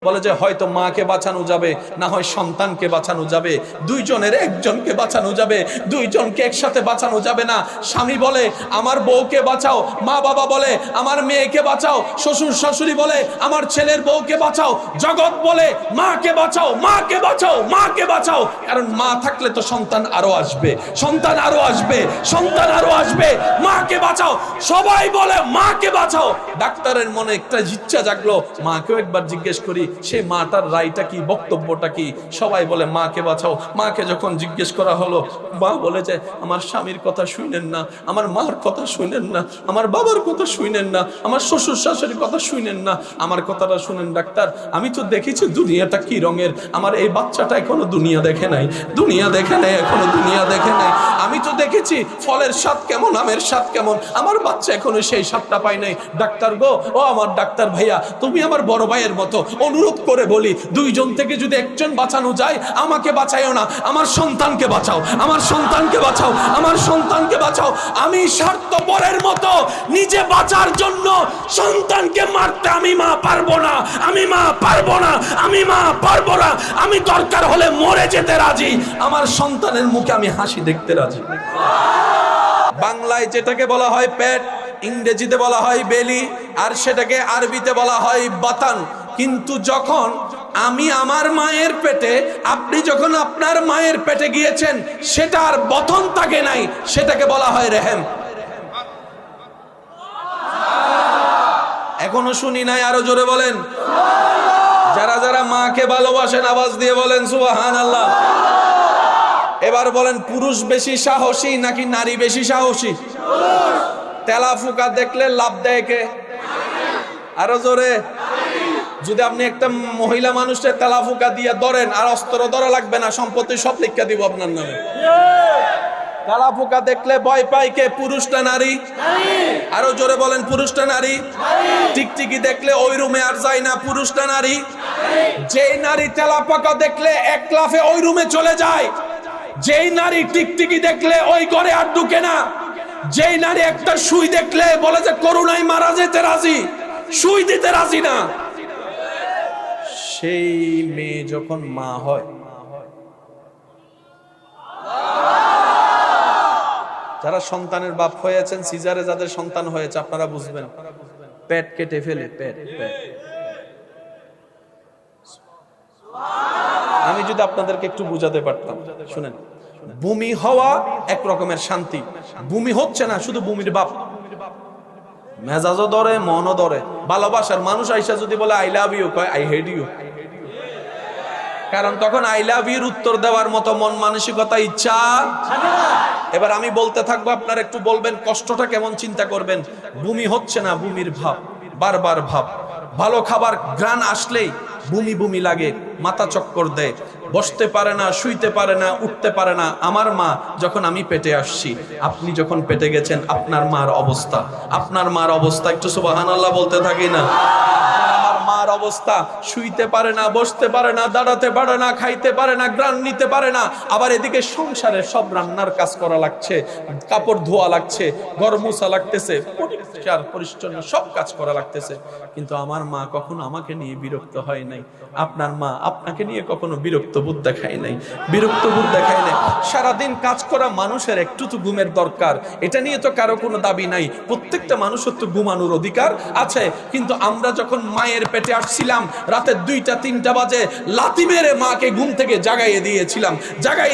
বলে যে হয়তো মাকে বাঁচানো যাবে, না হয় সন্তানকে বাঁচানো যাবে, দুইজনের একজনকে বাঁচানো যাবে, দুইজনকে একসাথে বাঁচানো যাবে না। স্বামী বলে আমার বউকে বাঁচাও, মা বাবা বলে আমার মেয়েকে বাঁচাও, শ্বশুর শাশুড়ি বলে আমার ছেলের বউকে বাঁচাও, জগৎ বলে মাকে বাঁচাও, মাকে বাঁচাও, মাকে বাঁচাও। কারণ মা থাকলে তো সন্তান আরো আসবে, সন্তান আরো আসবে, সন্তান আরো আসবে, মাকে বাঁচাও। সবাই বলে মাকে বাঁচাও। ডাক্তারের মনে একটা ইচ্ছা জাগলো, মাকেও একবার জিজ্ঞেস করি সেই মাটার রায়টা কি, বক্তব্যটা কি। সবাই বলে মাকে বাঁচাও। মাকে যখন জিজ্ঞেস করা হলো, মা বলে যে আমার স্বামীর কথা শুনেন না, আমার মার কথা শুনেন না, আমার বাবার কথা শুনেন না, আমার শ্বশুর শাশুড়ির কথা শুনেন না, আমার কথাটা শুনেন ডাক্তার। আমি তো দেখেছি দুনিয়াটা কি রঙের, আমার এই বাচ্চাটা এখনো দুনিয়া দেখে নাই, দুনিয়া দেখে নাই, এখনো দুনিয়া দেখে নাই। আমি তো দেখেছি ফলের স্বাদ কেমন, আমের স্বাদ কেমন, আমার বাচ্চা এখনো সেই স্বাদটা পায় নাই। ডাক্তার গো, ও আমার ডাক্তার ভাইয়া, তুমি আমার বড় ভাইয়ের মতো, অনুরোধ করে বলি দুইজন থেকে যদি একজন বাঁচানো যায়, আমাকে বাঁচাইও না, আমার সন্তানকে বাঁচাও, আমার সন্তানকে বাঁচাও, আমার সন্তানকে বাঁচাও। আমি স্বার্থপরের মতো নিজে বাঁচার জন্য সন্তানকে মারতে আমি মা পারবো না, আমি মা পারবো না, আমি মা পারবো না। আমি দরকার হলে মরে যেতে রাজি, আমার সন্তানের মুখে আমি হাসি দেখতে রাজি। বাংলায় যেটাকে বলা হয় পেট, ইংরেজিতে বলা হয় বেলি, আর সেটাকে আরবিতে বলা হয় বাতান। কিন্তু যখন আমি আমার মায়ের পেটে, আপনি যখন আপনার মায়ের পেটে গিয়েছেন, সেটা আর বতন থাকে নাই, সেটাকে বলা হয় রেহেম। এখনো শুনি নাই, আরো জোরে বলেন। যারা যারা মাকে ভালোবাসেন আওয়াজ দিয়ে বলেন সুবহানাল্লাহ। এবার বলেন, পুরুষ বেশি সাহসী নাকি নারী বেশি সাহসী? তেলাফুকা দেখলে লাভ দেয় কে? আরো জোরে। যদি আপনি একটা মহিলা মানুষের তেলাফুকা দিয়ে ধরেন, আর অস্ত্র ধরা লাগবে না, সম্পত্তি সব লিখা দিব আপনার নামে। তেলাফুকা দেখলে ভয় পায় কে, পুরুষ না নারী? আরো জোরে বলেন, পুরুষ না নারী? টিকটিকি দেখলে ওই রুমে আর যায় না, পুরুষ না নারী? যেই নারী তেলাফুকা দেখলে এক লাফে ওই রুমে চলে যায়, যেই নারী টিকটিকি দেখলে ওই ঘরে আর ঢুকে না, যেই নারী একটা সুই দেখলে বলে যে করুণায় মারা যেতে রাজি, সুই দিতে রাজি না, সেই মেয়ে যখন মা হয়, যারা সন্তানের বাপ হয়েছেন, সিজারে যাদের সন্তান হয়েছে, আপনারা বুঝবেন, পেট কেটে ফেলে, পেট। আমি যদি আপনাদেরকে একটু বুঝাতে পারতাম, শুনেন, বমি হওয়া এক রকমের শান্তি, বমি হচ্ছে না, শুধু বমির বাপ, মেজাজও ধরে, মনও ধরে। ভালোবাসার মানুষ আইসা যদি বলে আই লাভ ইউ, কয় আই হেট ইউ। কারণ তখন আই লাভ ইউর উত্তর দেওয়ার মতো মন মানসিকতা, ইচ্ছা। এবার আমি বলতে থাকবো, আপনারা একটু বলবেন কষ্টটা কেমন, চিন্তা করবেন। বমি হচ্ছে না, বমির ভাব, বারবার ভাব। ভালো খাবার ঘ্রাণ আসলেই বমি বমি লাগে, মাথা চক্কর দেয়, বসতে পারে না, শুইতে পারে না, উঠতে পারে না। আমার মা যখন আমি পেটে আসছি, আপনি যখন পেটে গেছেন, আপনার মার অবস্থা, আপনার মার অবস্থা, একটু সুবহানাল্লাহ বলতে থাকি না। মার অবস্থা, শুইতে পারে না, বসতে পারে না, দাঁড়াতে পারে না, খাইতে পারে না, গ্রান নিতে পারে না। আবার এদিকে সংসারে সব রান্নার কাজ করা লাগছে, কাপড় ধোয়া লাগছে, ঘর মোছা লাগতেছে, পরিষ্কার পরিচ্ছন্ন সব কাজ করা লাগতেছে। কিন্তু আমার মা কখনো আমাকে নিয়ে বিরক্ত হয় নাই, আপনার মা আপনাকে নিয়ে কখনো বিরক্ত বোধ দেখায় নাই, বিরক্ত বোধ দেখায় নাই। সারাদিন কাজ করা মানুষের একটু তো ঘুমের দরকার, এটা নিয়ে তো কারো কোনো দাবি নাই। প্রত্যেকটা মানুষের তো ঘুমানোর অধিকার আছে। কিন্তু আমরা যখন মায়ের পেটে আসছিলাম, রাতে 2টা-3টা বাজে লাথি মেরে মাকে ঘুম থেকে জাগাইয়ে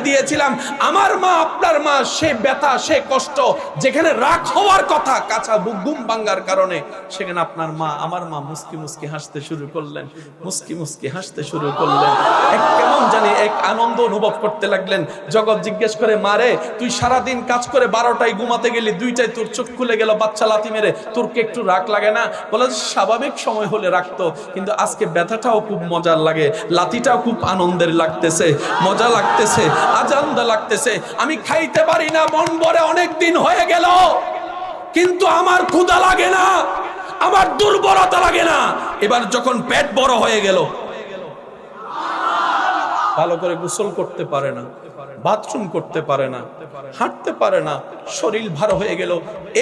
দিয়েছিলাম। আমার মা, আপনার মা, সে ব্যথা, সে কষ্ট, যেখানে রাগ হওয়ার কথা, কাঁচা ঘুম ভাঙ্গার কারণে, সেখানে আপনার মা, আমার মা মুস্কি মুস্কি হাসতে শুরু করলেন, মুস্কি মুস্কি হাসতে শুরু করলেন। এক কেমন জানি এক আনন্দ অনুভব করতে লাগলেন। জগৎ জিজ্ঞেস করে, মারে তুই সারাদিন কাজ করে 12টায় ঘুমাতে গেলি, 2টায় তোর চোখ খুলে গেল বাচ্চা লাথি মেরে, তোর কি একটু রাগ লাগে না? বলে স্বাভাবিক সময় হলে রাখতো, কিন্তু আজকে ব্যথাটাও খুব মজার লাগে, লাথিটাও খুব আনন্দের লাগতেছে, মজা লাগতেছে, আজান্দা লাগতেছে। আমি খাইতে পারি না, মন ভরে অনেক দিন হয়ে গেল, কিন্তু আমার ক্ষুধা লাগে না, আমার দুর্বলতা লাগে না। এবার যখন পেট বড় হয়ে গেল, ভালো করে গোসল করতে পারে না, বাথরুম করতে পারে না, হাঁটতে পারে না, শরীর ভার হয়ে গেল।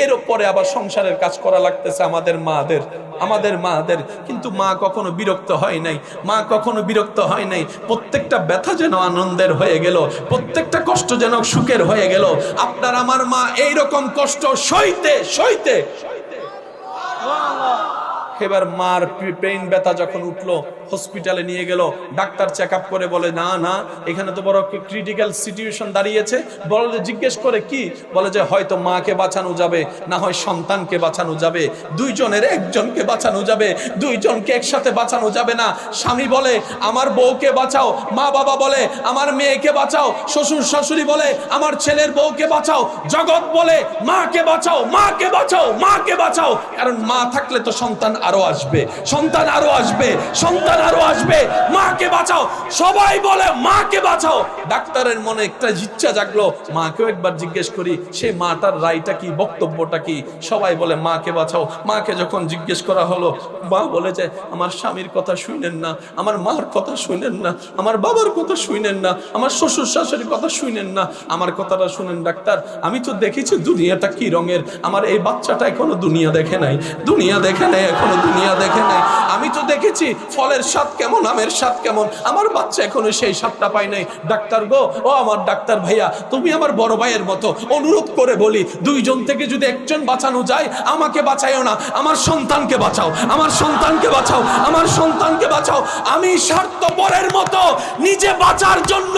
এর উপরে আবার সংসারের কাজ করা লাগতেছে আমাদের মাদের। কিন্তু মা কখনো বিরক্ত হয় নাই, মা কখনো বিরক্ত হয় নাই। প্রত্যেকটা ব্যথা যেন আনন্দের হয়ে গেল, প্রত্যেকটা কষ্ট যেন সুখের হয়ে গেল। আপনার আমার মা এইরকম কষ্ট সইতে সইতে এবার মার পেইন ব্যথা যখন উঠলো, হসপিটালে নিয়ে গেল। ডাক্তার চেক আপ করে বলে না না, এখানে তো বড় ক্রিটিক্যাল সিচুয়েশন দাঁড়িয়েছে। বলে জিজ্ঞেস করে কি, বলে যে হয়তো মাকে বাঁচানো যাবে, না হয় সন্তানকে বাঁচানো যাবে, দুইজনের একজনকে বাঁচানো যাবে, দুইজনকে একসাথে বাঁচানো যাবে না। স্বামী বলে আমার বউকে বাঁচাও, মা বাবা বলে আমার মেয়েকে বাঁচাও, শ্বশুর শাশুড়ি বলে আমার ছেলের বউকে বাঁচাও, জগৎ বলে মাকে বাঁচাও, মাকে বাঁচাও, মাকে বাঁচাও। কারণ মা থাকলে তো সন্তান আরো আসবে, সন্তান আরো আসবে, সন্তান আরো আসবে, মাকে বাঁচাও। সবাই বলে মাকে বাঁচাও। ডাক্তারের মনে একটা ইচ্ছা জাগলো, মাকেও একবার জিজ্ঞেস করি সেই মাটার রায়টা কি, বক্তব্যটা কি। সবাই বলে মাকে বাঁচাও। মাকে যখন জিজ্ঞেস করা হলো, মা বলে যে আমার স্বামীর কথা শুনেন না, আমার মার কথা শুনেন না, আমার বাবার কথা শুনেন না, আমার শ্বশুর শাশুড়ির কথা শুনেন না, আমার কথাটা শুনেন ডাক্তার। আমি তো দেখেছি দুনিয়াটা কি রঙের, আমার এই বাচ্চাটা এখনো দুনিয়া দেখে নাই, দুনিয়া দেখে নাই, এখনো দুনিয়া দেখে নাই। আমি তো দেখেছি ফলের স্বাদ কেমন, আমের স্বাদ কেমন, আমার বাচ্চা এখনো সেই স্বাদটা পায় নাই। ডাক্তার গো, ও আমার ডাক্তার ভাইয়া, তুমি আমার বড় ভাইয়ের মতো, অনুরোধ করে বলি দুইজন থেকে যদি একজন বাঁচানো যায়, আমাকে বাঁচাইও না, আমার সন্তানকে বাঁচাও, আমার সন্তানকে বাঁচাও, আমার সন্তানকে বাঁচাও। আমি স্বার্থপরের মতো নিজে বাঁচার জন্য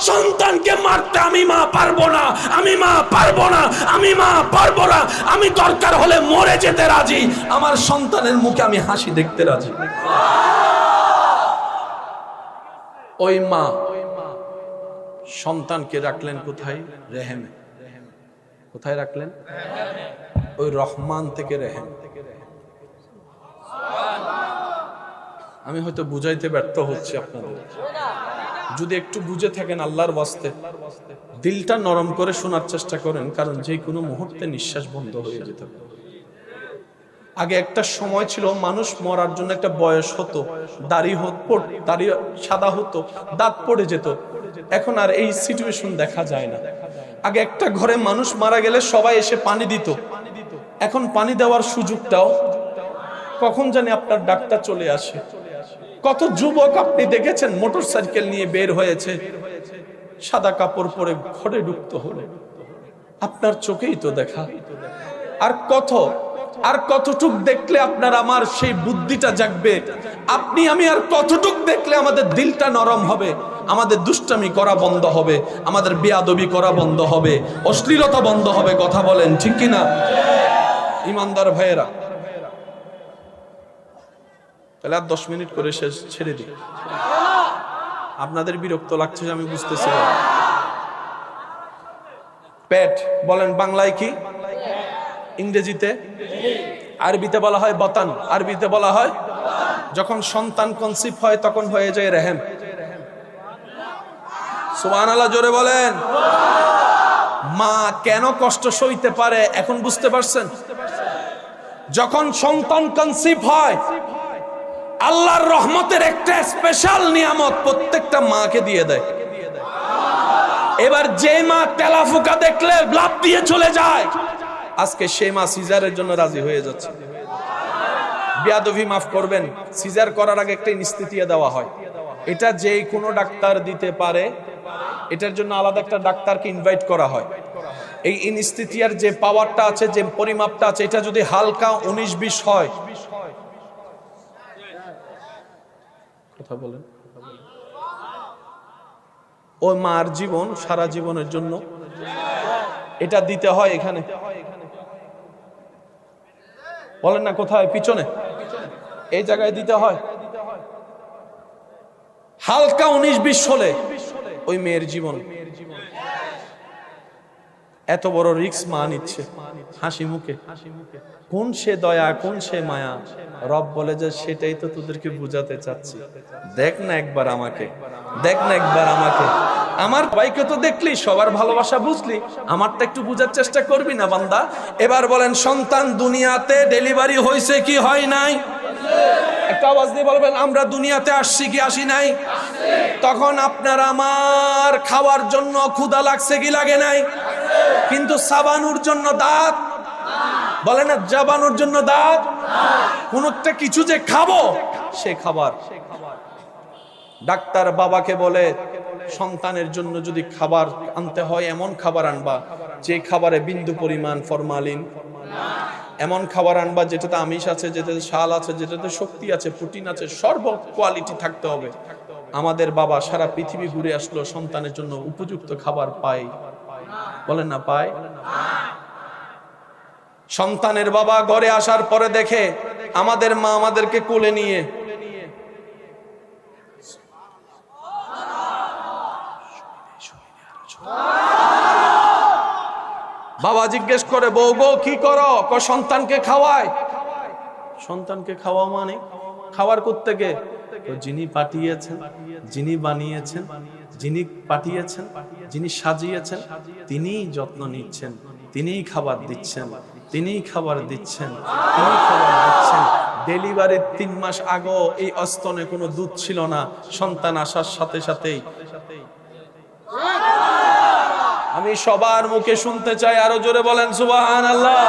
সন্তানকে মারতে আমি মা পারবো না, আমি মা পারবো না, আমি মা পারবো না। আমি দরকার হলে মরে যেতে রাজি, আমার সন্তানের মুখে আমি হাসি দেখতে রাজি। ওই মা সন্তানকে রাখলেন কোথায়? রেহেমে। কোথায় রাখলেন? ওই রহমান থেকে রেহেম। আমি হয়তো বুঝাইতে ব্যর্থ হচ্ছি আপনাদের, যদি একটু বুঝে থাকেন আল্লাহর ওয়াস্তে দিলটা নরম করে শোনার চেষ্টা করেন, কারণ যে কোনো মুহূর্তে নিঃশ্বাস বন্ধ হয়ে যেতে পারে। আগে একটা সময় ছিল মানুষ মরার জন্য একটা বয়স হতো, দাড়ি সাদা হতো, দাঁত পড়ে যেত। এখন আর এই সিচুয়েশন দেখা যায় না। আগে একটা ঘরে মানুষ মারা গেলে সবাই এসে পানি দিত, এখন পানি দেওয়ার সুযোগটাও কখন জানি আপনার ডাক্তার চলে আসে। কত যুবক আপনি দেখেছেন মোটরসাইকেল নিয়ে বের হয়েছে, সাদা কাপড় পরে ঘরে ঢুকতে হলো, আপনার চোখেই তো দেখা। আর কতটুক দেখলে আপনার আমার সেই বুদ্ধিটা জাগবে? আপনি আমি আর কতটুক দেখলে আমাদের দিলটা নরম হবে, আমাদের দুষ্টামি করা বন্ধ হবে, আমাদের বেয়াদবি করা বন্ধ হবে, অশ্লীলতা বন্ধ হবে? কথা বলেন ঠিক কিনা ইমানদার ভাইয়েরা? তাহলে আর 10 মিনিট করে ছেড়ে দিই। আপনাদের বিরক্ত লাগছে আমি বুঝতেছি। পেট বলেন বাংলায় কি, ইংরেজিতে? আরবিতে বলা হয় বাতান, আরবিতে বলা হয় যখন সন্তান কনসিভ হয় তখন হয়ে যায় রেহেম। সুবহানাল্লাহ, জোরে বলেন। মা কেন কষ্ট সইতে পারে এখন বুঝতে পারছেন? যখন সন্তান কনসিভ হয়, আল্লাহর রহমতের একটা স্পেশাল নিয়ামত প্রত্যেকটা মাকে দিয়ে দেয়। এবার যে মা তেলাফুকা দেখলে লাফ দিয়ে চলে যায়, আজকে সেই মা সিজারের জন্য রাজি হয়ে যাচ্ছে। বেয়াদবি মাফ করবেন, সিজার করার আগে একটা ইনস্টিটিউশন দেওয়া হয়, এটা যে কোনো ডাক্তার দিতে পারে, এটার জন্য আলাদা একটা ডাক্তারকে ইনভাইট করা হয়। এই ইনস্টিটিউটের যে পাওয়ারটা আছে, যে পরিমাপটা আছে, এটা যদি হালকা 19-20 হয়, কথা বলেন, ও মার জীবন সারা জীবনের জন্য এটা দিতে হয়। এখানে বলেন না কোথায়? পিছনে এই জায়গায় দিতে হয়। হালকা 19-20 হলে ওই মেয়ের জীবন। এত বড় রিস্ক মা নিচ্ছে হাসি মুখে। কোন সে দয়া, কোন সে মায়া? রব বলে যে সেটাই তো তোদেরকে বুঝাতে চাচ্ছি, দেখ না একবার আমাকে, দেখ না একবার আমাকে। আমার ভাইকে তো দেখলি, সবার ভালোবাসা বুঝলি, আমারটা একটু বুঝার চেষ্টা করবি না বান্দা? এবার বলেন, সন্তান দুনিয়াতে ডেলিভারি হয়েছে কি হয় নাই? একটা আওয়াজ দিয়ে বলবেন, আমরা দুনিয়াতে আসছি কি আসি নাই? তখন আপনার আমার খাওয়ার জন্য ক্ষুধা লাগছে কি লাগে নাই? কিন্তু চাবানোর জন্য দাঁত, বলে না চাবানোর জন্য দাঁত, কোন একটা কিছু যে খাবো সে খাবার। ডাক্তার বাবাকে বলে, সন্তানের জন্য যদি খাবার আনতে হয় এমন খাবার আনবা যে খাবারে বিন্দু পরিমাণ ফরমালিন, এমন খাবার আনবা যেটাতে আমিষ আছে, যেটাতে শাল আছে, যেটাতে শক্তি আছে, প্রোটিন আছে, সর্ব কোয়ালিটি থাকতে হবে। আমাদের বাবা সারা পৃথিবী ঘুরে আসলো, সন্তানের জন্য উপযুক্ত খাবার পায়? বলেন না পায়? সন্তানের বাবা ঘরে আসার পরে দেখে আমাদের মা আমাদেরকে কোলে নিয়ে, বাবা জিজ্ঞেস করে, বউ গো কি করো? সন্তানকে খাওয়ায়। সন্তানকে খাওয়া মানে খাওয়ার কোত্থেকে? যিনি পাঠিয়েছেন, যিনি বানিয়েছেন, যিনি পাঠিয়েছেন, যিনি সাজিয়েছেন, তিনিই যত্ন নিচ্ছেন, তিনিই খাবার দিচ্ছেন, তিনিই খাবার দিচ্ছেন, তিনিই খাবার দিচ্ছেন। ডেলিভারির 3 মাস আগে এই স্তনে কোনো দুধ ছিল না, সন্তান আসার সাথে সাথেই। আমি সবার মুখে শুনতে চাই, আরো জোরে বলেন সুবহানাল্লাহ।